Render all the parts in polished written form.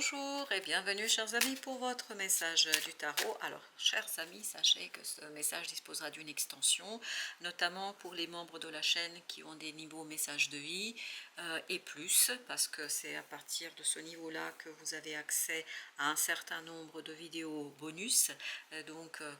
Bonjour et bienvenue chers amis pour votre message du tarot. Alors chers amis, sachez que ce message disposera d'une extension, notamment pour les membres de la chaîne qui ont des niveaux messages de vie et plus, parce que c'est à partir de ce niveau-là que vous avez accès à un certain nombre de vidéos bonus,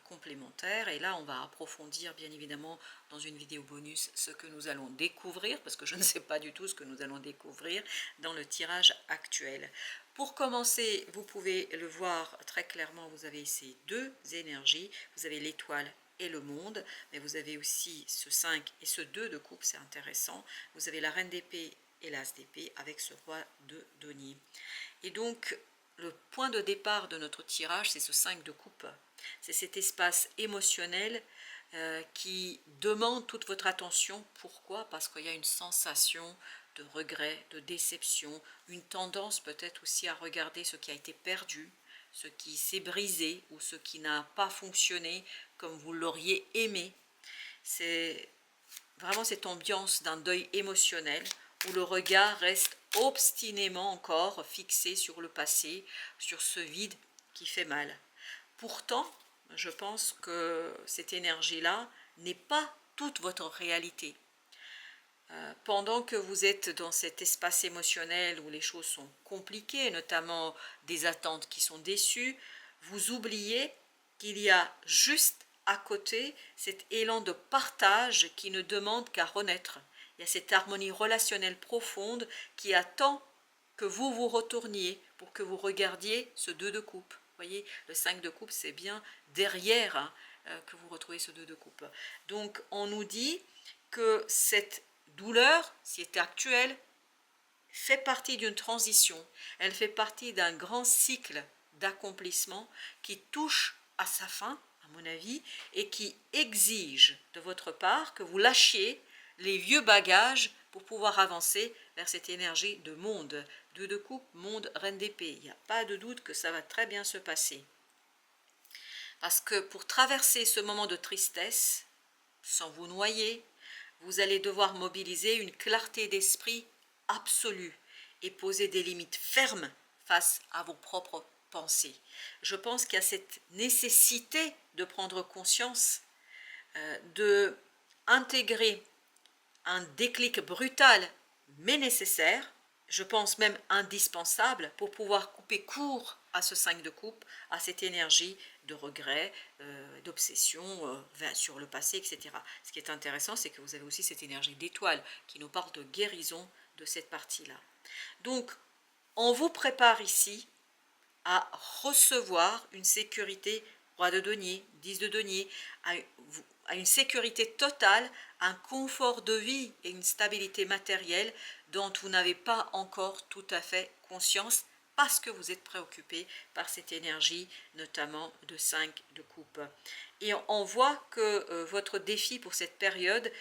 complémentaires. Et là on va approfondir bien évidemment dans une vidéo bonus ce que nous allons découvrir, parce que je ne sais pas du tout ce que nous allons découvrir dans le tirage actuel. Pour commencer, vous pouvez le voir très clairement, vous avez ces deux énergies, vous avez l'étoile et le monde, mais vous avez aussi ce 5 et ce 2 de coupe, c'est intéressant. Vous avez la reine d'épée et l'as d'épée avec ce roi de denier. Et donc, le point de départ de notre tirage, c'est ce 5 de coupe. C'est cet espace émotionnel qui demande toute votre attention. Pourquoi? Parce qu'il y a une sensation de regret, de déception, une tendance peut-être aussi à regarder ce qui a été perdu, ce qui s'est brisé ou ce qui n'a pas fonctionné comme vous l'auriez aimé. C'est vraiment cette ambiance d'un deuil émotionnel où le regard reste obstinément encore fixé sur le passé, sur ce vide qui fait mal. Pourtant, je pense que cette énergie-là n'est pas toute votre réalité. Pendant que vous êtes dans cet espace émotionnel où les choses sont compliquées, notamment des attentes qui sont déçues, vous oubliez qu'il y a juste à côté cet élan de partage qui ne demande qu'à renaître. Il y a cette harmonie relationnelle profonde qui attend que vous vous retourniez pour que vous regardiez ce 2 de coupe. Vous voyez, le 5 de coupe, c'est bien derrière que vous retrouvez ce 2 de coupe. Donc, on nous dit que cette douleur, si elle est actuelle, fait partie d'une transition. Elle fait partie d'un grand cycle d'accomplissement qui touche à sa fin, à mon avis, et qui exige de votre part que vous lâchiez les vieux bagages pour pouvoir avancer vers cette énergie de monde. 2 de coupe, monde, reine d'épée. Il n'y a pas de doute que ça va très bien se passer. Parce que pour traverser ce moment de tristesse, sans vous noyer, vous allez devoir mobiliser une clarté d'esprit absolue et poser des limites fermes face à vos propres pensées. Je pense qu'il y a cette nécessité de prendre conscience, de intégrer un déclic brutal mais nécessaire, je pense même indispensable pour pouvoir couper court à ce 5 de coupe, à cette énergie de regret, d'obsession sur le passé, etc. Ce qui est intéressant, c'est que vous avez aussi cette énergie d'étoile qui nous parle de guérison de cette partie-là. Donc, on vous prépare ici à recevoir une sécurité, roi de denier, 10 de denier, à une sécurité totale, un confort de vie et une stabilité matérielle dont vous n'avez pas encore tout à fait conscience parce que vous êtes préoccupé par cette énergie, notamment de 5 de coupe. Et on voit que votre défi pour cette période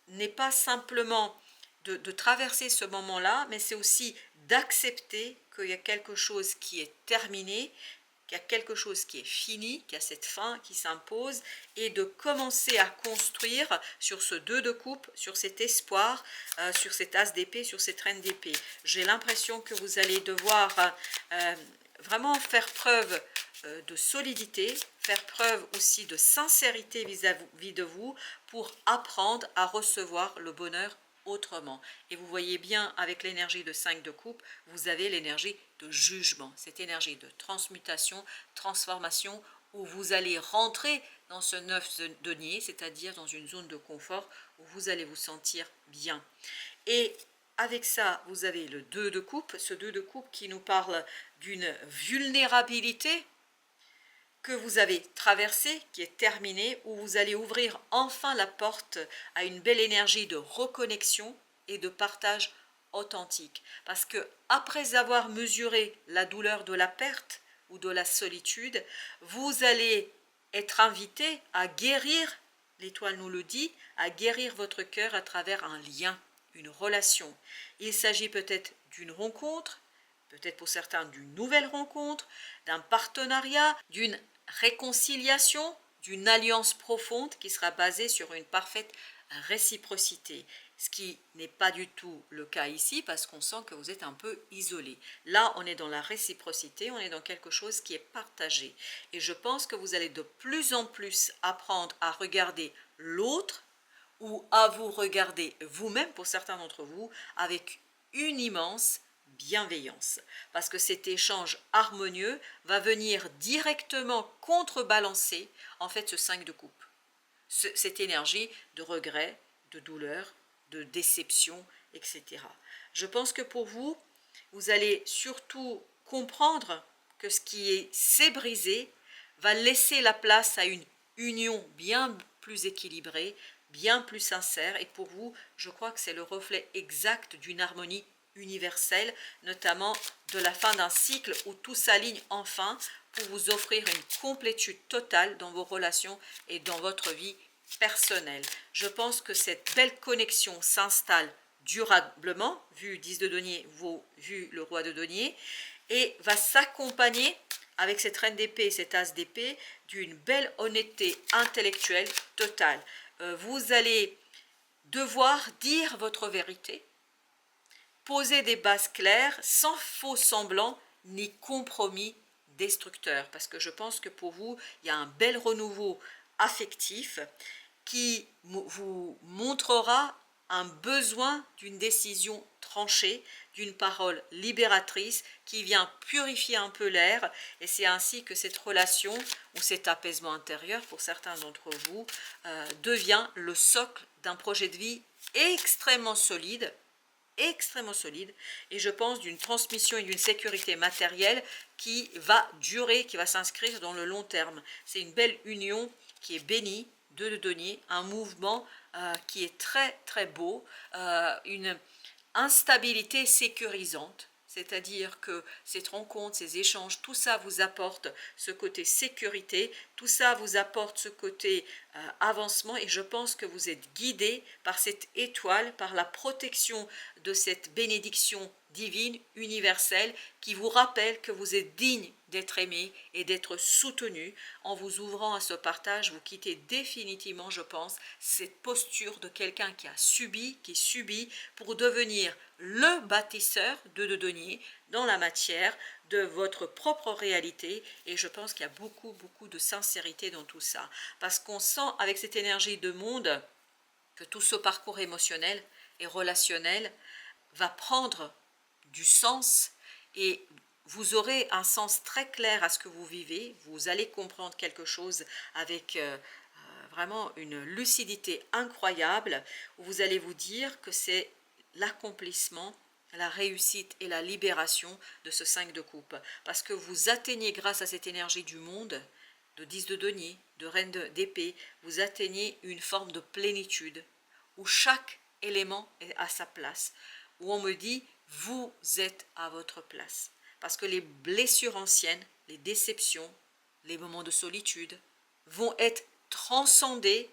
n'est pas simplement de traverser ce moment-là, mais c'est aussi d'accepter qu'il y a quelque chose qui est terminé, qu'il y a quelque chose qui est fini, qu'il y a cette fin qui s'impose, et de commencer à construire sur ce 2 de coupe, sur cet espoir, sur cet as d'épée, sur cette reine d'épée. J'ai l'impression que vous allez devoir vraiment faire preuve de solidité, faire preuve aussi de sincérité vis-à-vis de vous pour apprendre à recevoir le bonheur autrement. Et vous voyez bien avec l'énergie de 5 de coupe, vous avez l'énergie de jugement, cette énergie de transmutation, transformation, où vous allez rentrer dans ce 9 de denier, c'est-à-dire dans une zone de confort où vous allez vous sentir bien. Et avec ça, vous avez le 2 de coupe, ce 2 de coupe qui nous parle d'une vulnérabilité que vous avez traversé, qui est terminé, où vous allez ouvrir enfin la porte à une belle énergie de reconnexion et de partage authentique. Parce que après avoir mesuré la douleur de la perte ou de la solitude, vous allez être invité à guérir, l'étoile nous le dit, à guérir votre cœur à travers un lien, une relation. Il s'agit peut-être d'une rencontre, peut-être pour certains d'une nouvelle rencontre, d'un partenariat, d'une réconciliation, d'une alliance profonde qui sera basée sur une parfaite réciprocité. Ce qui n'est pas du tout le cas ici parce qu'on sent que vous êtes un peu isolé. Là, on est dans la réciprocité, on est dans quelque chose qui est partagé. Et je pense que vous allez de plus en plus apprendre à regarder l'autre ou à vous regarder vous-même, pour certains d'entre vous, avec une immense bienveillance. Parce que cet échange harmonieux va venir directement contrebalancer en fait ce 5 de coupe. Cette énergie de regret, de douleur, de déception, etc. Je pense que pour vous, vous allez surtout comprendre que ce qui s'est brisé va laisser la place à une union bien plus équilibrée, bien plus sincère. Et pour vous, je crois que c'est le reflet exact d'une harmonie universelle, notamment de la fin d'un cycle où tout s'aligne enfin pour vous offrir une complétude totale dans vos relations et dans votre vie personnelle. Je pense que cette belle connexion s'installe durablement, vu 10 de denier, vu le roi de denier, et va s'accompagner avec cette reine d'épée et cet as d'épée d'une belle honnêteté intellectuelle totale. Vous allez devoir dire votre vérité, poser des bases claires, sans faux semblants ni compromis destructeurs. Parce que je pense que pour vous, il y a un bel renouveau affectif qui vous montrera un besoin d'une décision tranchée, d'une parole libératrice qui vient purifier un peu l'air. Et c'est ainsi que cette relation ou cet apaisement intérieur, pour certains d'entre vous, devient le socle d'un projet de vie extrêmement solide, et je pense d'une transmission et d'une sécurité matérielle qui va durer, qui va s'inscrire dans le long terme. C'est une belle union qui est bénie, de denier, un mouvement qui est très très beau, une instabilité sécurisante. C'est-à-dire que cette rencontre, ces échanges, tout ça vous apporte ce côté sécurité, tout ça vous apporte ce côté avancement, et je pense que vous êtes guidé par cette étoile, par la protection de cette bénédiction divine, universelle, qui vous rappelle que vous êtes digne d'être aimé et d'être soutenu. En vous ouvrant à ce partage, vous quittez définitivement, je pense, cette posture de quelqu'un qui a subi, qui subit, pour devenir le bâtisseur de denier dans la matière de votre propre réalité. Et je pense qu'il y a beaucoup de sincérité dans tout ça, parce qu'on sent avec cette énergie de monde que tout ce parcours émotionnel et relationnel va prendre du sens, et vous aurez un sens très clair à ce que vous vivez. Vous allez comprendre quelque chose avec vraiment une lucidité incroyable, où vous allez vous dire que c'est l'accomplissement, la réussite et la libération de ce 5 de coupe, parce que vous atteignez, grâce à cette énergie du monde, de 10 de denier, de reine d'épée, vous atteignez une forme de plénitude, où chaque élément est à sa place, où on me dit, vous êtes à votre place. Parce que les blessures anciennes, les déceptions, les moments de solitude vont être transcendés,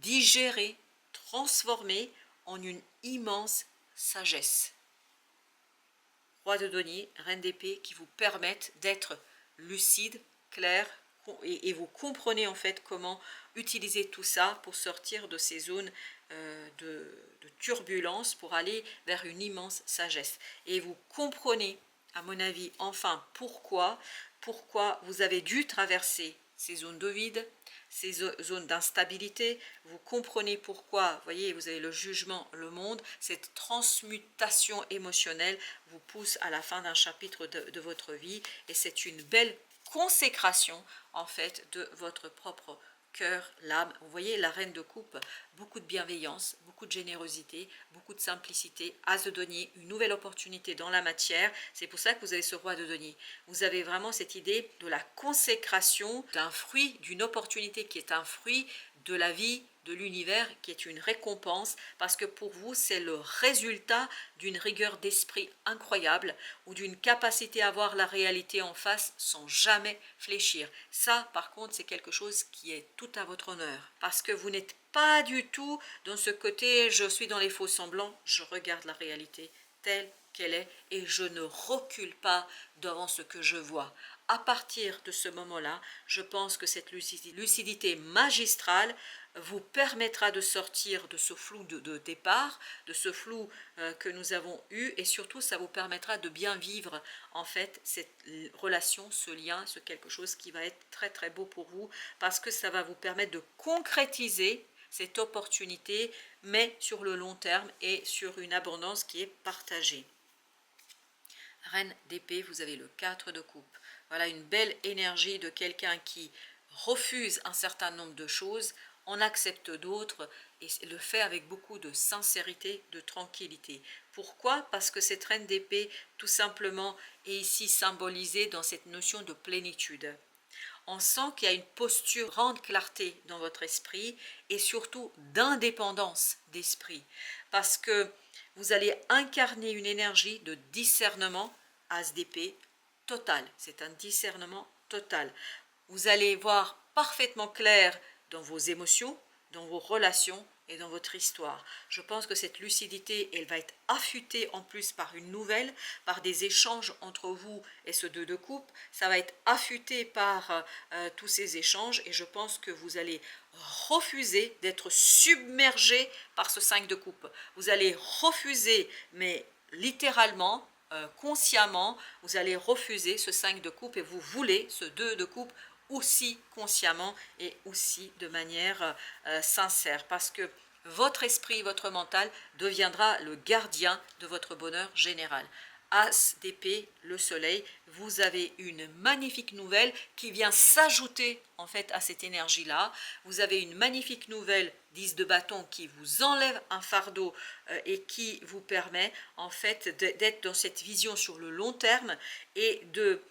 digérés, transformés en une immense sagesse. Roi de denier, reine d'épée, qui vous permettent d'être lucide, clair, et vous comprenez en fait comment utiliser tout ça pour sortir de ces zones de turbulence, pour aller vers une immense sagesse. Et vous comprenez, à mon avis, enfin pourquoi vous avez dû traverser ces zones de vide, ces zones d'instabilité. Vous comprenez pourquoi, vous voyez, vous avez le jugement, le monde, cette transmutation émotionnelle vous pousse à la fin d'un chapitre de votre vie, et c'est une belle consécration en fait de votre propre cœur, l'âme. Vous voyez, la reine de coupe, beaucoup de bienveillance, beaucoup de générosité, beaucoup de simplicité. As de denier, une nouvelle opportunité dans la matière. C'est pour ça que vous avez ce roi de denier. Vous avez vraiment cette idée de la consécration d'un fruit, d'une opportunité qui est un fruit de la vie, de l'univers, qui est une récompense, parce que pour vous, c'est le résultat d'une rigueur d'esprit incroyable, ou d'une capacité à voir la réalité en face sans jamais fléchir. Ça, par contre, c'est quelque chose qui est tout à votre honneur, parce que vous n'êtes pas du tout dans ce côté « je suis dans les faux semblants, je regarde la réalité telle qu'elle est et je ne recule pas devant ce que je vois. À partir de ce moment-là, je pense que cette lucidité magistrale vous permettra de sortir de ce flou de départ, de ce flou que nous avons eu, et surtout ça vous permettra de bien vivre en fait cette relation, ce lien, ce quelque chose qui va être très très beau pour vous, parce que ça va vous permettre de concrétiser cette opportunité, mais sur le long terme et sur une abondance qui est partagée. Reine d'épée, vous avez le 4 de coupe. Voilà une belle énergie de quelqu'un qui refuse un certain nombre de choses, en accepte d'autres et le fait avec beaucoup de sincérité, de tranquillité. Pourquoi? Parce que cette reine d'épée, tout simplement, est ici symbolisée dans cette notion de plénitude. On sent qu'il y a une posture de grande clarté dans votre esprit et surtout d'indépendance d'esprit. Parce que vous allez incarner une énergie de discernement, as d'épée, total. C'est un discernement total. Vous allez voir parfaitement clair dans vos émotions, dans vos relations et dans votre histoire. Je pense que cette lucidité, elle va être affûtée en plus par une nouvelle, par des échanges entre vous et ce 2 de coupe. Ça va être affûté par tous ces échanges et je pense que vous allez refuser d'être submergé par ce 5 de coupe. Vous allez refuser, mais littéralement, consciemment, vous allez refuser ce 5 de coupe et vous voulez ce 2 de coupe aussi consciemment et aussi de manière sincère, parce que votre esprit, votre mental deviendra le gardien de votre bonheur général. As d'épée, le soleil, vous avez une magnifique nouvelle qui vient s'ajouter en fait à cette énergie-là. Vous avez une magnifique nouvelle, 10 de bâton, qui vous enlève un fardeau et qui vous permet en fait d'être dans cette vision sur le long terme et de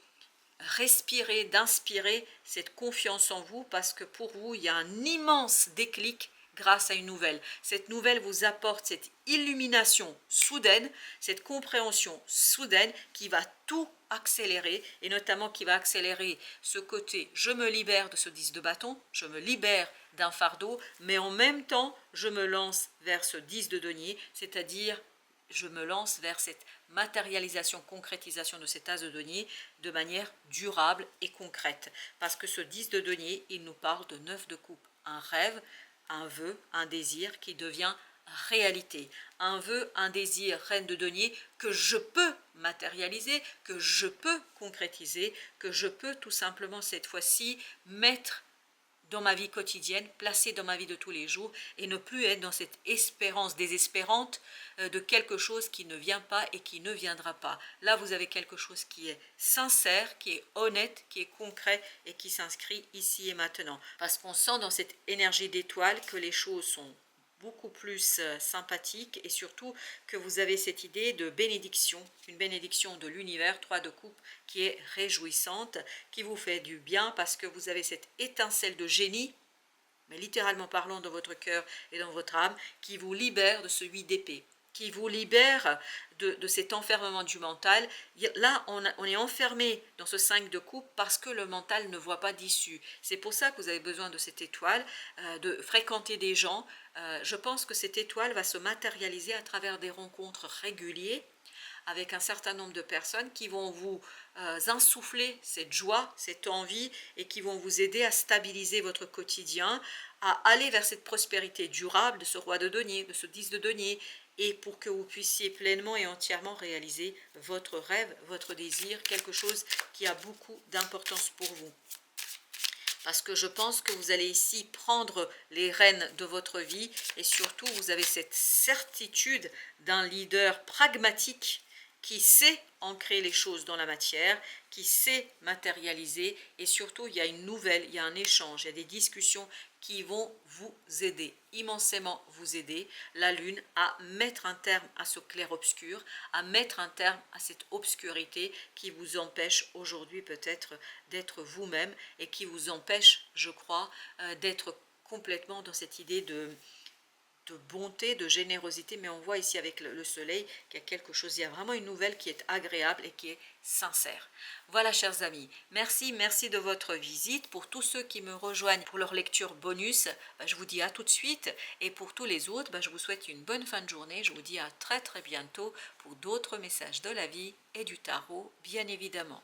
respirer, d'inspirer cette confiance en vous, parce que pour vous, il y a un immense déclic grâce à une nouvelle. Cette nouvelle vous apporte cette illumination soudaine, cette compréhension soudaine qui va tout accélérer, et notamment qui va accélérer ce côté je me libère de ce 10 de bâton, je me libère d'un fardeau, mais en même temps je me lance vers ce 10 de denier, c'est-à-dire je me lance vers cette matérialisation, concrétisation de cet as de denier de manière durable et concrète. Parce que ce 10 de denier, il nous parle de 9 de coupe, un rêve, un vœu, un désir qui devient réalité. Un vœu, un désir, reine de denier, que je peux matérialiser, que je peux concrétiser, que je peux tout simplement cette fois-ci mettre dans ma vie quotidienne, placée dans ma vie de tous les jours, et ne plus être dans cette espérance désespérante de quelque chose qui ne vient pas et qui ne viendra pas. Là, vous avez quelque chose qui est sincère, qui est honnête, qui est concret et qui s'inscrit ici et maintenant. Parce qu'on sent dans cette énergie d'étoile que les choses sont beaucoup plus sympathique, et surtout que vous avez cette idée de bénédiction, une bénédiction de l'univers, 3 de coupe, qui est réjouissante, qui vous fait du bien parce que vous avez cette étincelle de génie, mais littéralement parlant dans votre cœur et dans votre âme, qui vous libère de ce 8 d'épée, qui vous libère de cet enfermement du mental. Là, on est enfermé dans ce 5 de coupe parce que le mental ne voit pas d'issue. C'est pour ça que vous avez besoin de cette étoile, de fréquenter des gens. Je pense que cette étoile va se matérialiser à travers des rencontres régulières avec un certain nombre de personnes qui vont vous insuffler cette joie, cette envie, et qui vont vous aider à stabiliser votre quotidien, à aller vers cette prospérité durable de ce roi de denier, de ce 10 de denier, et pour que vous puissiez pleinement et entièrement réaliser votre rêve, votre désir, quelque chose qui a beaucoup d'importance pour vous. Parce que je pense que vous allez ici prendre les rênes de votre vie, et surtout vous avez cette certitude d'un leader pragmatique qui sait ancrer les choses dans la matière, qui sait matérialiser, et surtout il y a une nouvelle, il y a un échange, il y a des discussions qui vont vous aider, immensément vous aider, la lune, à mettre un terme à ce clair-obscur, à mettre un terme à cette obscurité qui vous empêche aujourd'hui peut-être d'être vous-même, et qui vous empêche, je crois, d'être complètement dans cette idée de bonté, de générosité, mais on voit ici avec le soleil qu'il y a quelque chose, il y a vraiment une nouvelle qui est agréable et qui est sincère. Voilà, chers amis, merci de votre visite. Pour tous ceux qui me rejoignent pour leur lecture bonus, je vous dis à tout de suite, et pour tous les autres, je vous souhaite une bonne fin de journée. Je vous dis à très bientôt pour d'autres messages de la vie et du tarot, bien évidemment.